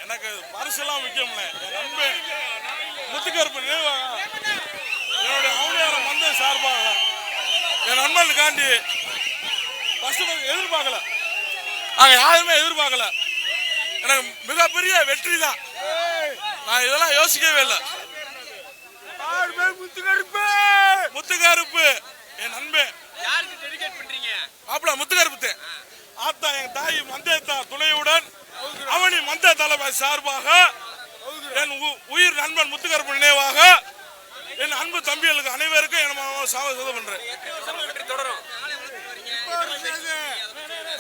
எனக்கு பரிசெல்லாம் முக்கியம்ல. என் நண்பன் முத்துக்கருப்பு நினைவாக என்னுடைய அவனியாரம் வந்த சார்பாக என் நண்பனுக்காண்டி ஃபர்ஸ்ட் எதிர்பார்க்கல, நாங்கள் யாருமே எதிர்பார்க்கல. எனக்கு மிகப்பெரிய வெற்றி தான். நான் இதெல்லாம் யோசிக்கவே இல்லை. முத்துக்கருப்பு என் நண்பன் மாப்பிள்ள முத்துக்கருப்பு ஆத்தா என் தாய் மந்தேத்தா துணையுடன் அவனி மந்த தலைமை சார்பாக என் உயிர் நண்பன் முத்துக்கருப்பு நினைவாக என் அன்பு தம்பிகளுக்கு அனைவருக்கும் என்ன பண்றேன்.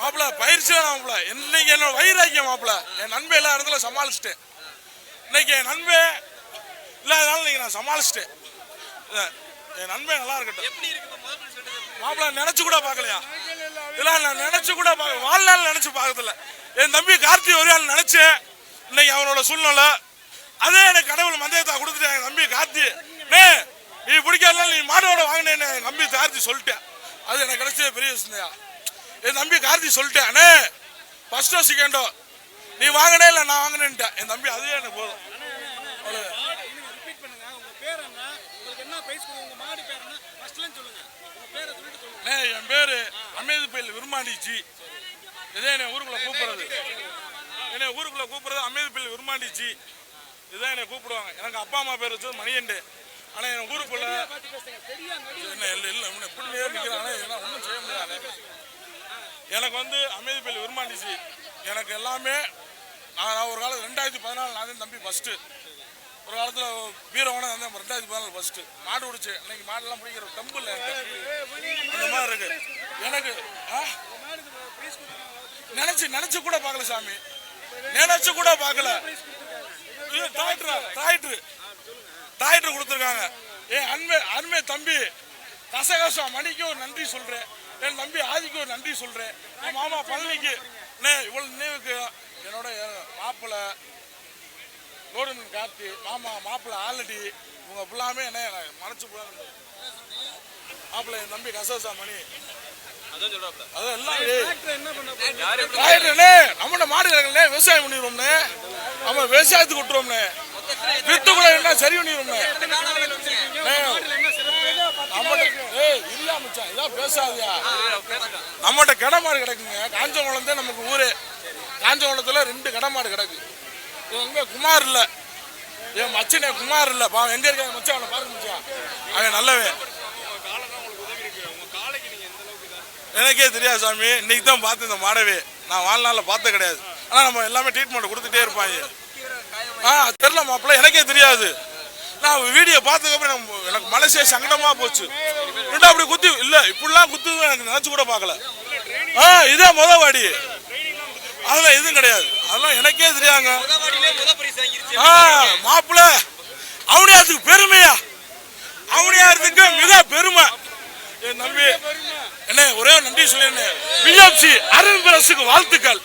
மாப்பிள்ள பயிற்சி மாப்பிள்ள இன்னைக்கு என்னோட வைராக்கியம் மாப்பிள்ள. என் நண்பன் எல்லா இடத்துல சமாளிச்சுட்டேன். இன்னைக்கு என் நண்பன் இல்லாதனால இன்னைக்கு நான் சமாளிச்சுட்டேன். என் நண்பன் நல்லா இருக்கட்டும் மாப்பிள்ள. நினைச்சு கூட பார்க்கலையா? இல்ல நான் நினைச்சு கூட வாழ்நாள் நினைச்சு பார்க்கல. என் தம்பி கார்த்தி ஒரே ஆள் நினைச்சேன். இன்னைக்கு அவனோட சூழ்நிலை அதே எனக்கு கடவுள் மந்தயத்தை கொடுத்துட்டேன். என் தம்பி கார்த்தி நீ பிடிக்காத நீ மாடோட வாங்கினேன்னு என் தம்பி கார்த்தி சொல்லிட்டேன். அது எனக்கு கிடைச்ச பெரிய விஷயம்யா. என் தம்பி கார்த்தி சொல்லிட்டேன் ஃபர்ஸ்டோ செகண்டோ நீ வாங்கினே இல்லை நான் வாங்கினேன்ட்டேன். என் தம்பி அதுவே எனக்கு போதும். என் பேரு அமேது பயில் விரும்மாண்டிச்சு. இதே என்ன ஊருக்குள்ள கூப்பிடுறது, என்ன ஊருக்குள்ள கூப்பிடுறது அமேது பயில் விரும்மாண்டிச்சு. இதான் என்னை கூப்பிடுவாங்க. எனக்கு அப்பா அம்மா பேர் வச்சது மணியண்டு. ஆனா என் ஊருக்குள்ள என்ன இல்லை எப்படி நிற்கிறாங்க ஒன்றும் செய்ய முடியாது. எனக்கு அமேது பயில் விரும்மாண்டிச்சு. எனக்கு எல்லாமே நான் ஒரு காலத்தில் 2014 நான் தான் தம்பி ஃபர்ஸ்ட்டு. ஒரு காலத்தில் வீரவனை வந்து 2014 ஃபர்ஸ்ட்டு மாடு பிடிச்சி. இன்னைக்கு மாடெல்லாம் பிடிக்கிற டம்பிள் அந்த மாதிரி இருக்கு. எனக்கு நினைச்சு கூட பார்க்கல சாமி, நினைச்சு கூட பார்க்கல. டிராக்டர் கொடுத்துருக்காங்க. என் அன்பே தம்பி கசகசா மணிக்கு ஒரு நன்றி சொல்றேன். என் தம்பி ஆதிக்கு ஒரு நன்றி சொல்றேன். என் மாமா பழனிக்கு இவ்வளவு நினைவுக்கு என்னோட மாப்பிள்ள லோடன் கார்த்தி மாப்பிள்ள ஆல்ரெடி உங்க ஃபுல்லாமே என்ன மனசு மாப்பிள்ள என் தம்பி கசகசா மணி நம்ம மாடு கிடக்குல விவசாயம் பண்ணிடுவோம்னு நம்ம விவசாயத்துக்கு விட்டுருவோம்னு வித்து கூட என்ன சரி பண்ணிடுவோம்னு இதான் பேசாதியா. நம்மகிட்ட கடமாடு கிடக்குங்க. காஞ்சகுளம் தான் நமக்கு ஊரு. காஞ்சகுளத்துல 2 கடமாடு கிடக்கு. இவங்க குமார் இல்ல, என் மச்சனே குமார் இல்ல. பாவம் எங்க இருக்காங்க மச்சான், அவனை பாருங்க மச்சான், அவன் நல்லவே. எனக்கே தெரியாது சாமி, இன்னைக்கு தான் பார்த்து இந்த மாடவே நான் வாழ்நாளில் பார்த்த கிடையாது. ஆனால் நம்ம எல்லாமே ட்ரீட்மெண்ட் கொடுத்துட்டே இருப்பாங்க. தெரியல மாப்பிள்ள, எனக்கே தெரியாது. நான் வீடியோ பார்த்ததுக்கப்புறம் எனக்கு மனசே சங்கடமாக போச்சு. அப்படி குத்தி இல்லை இப்படிலாம் குத்து எனக்கு நினச்சி கூட பார்க்கல. இதே வாடி அதெல்லாம் எதுவும் கிடையாது. அதெல்லாம் எனக்கே தெரியாங்க மாப்பிள்ள. அவனியாரத்துக்கு பெருமையா, அவனியாரத்துக்கு மிக பெருமை. என் நம்பி என்ன ஒரே நன்றி சொல்லிருந்தேன். பிஎம்சி அரவிந்த் அரசுக்கு வாழ்த்துக்கள்.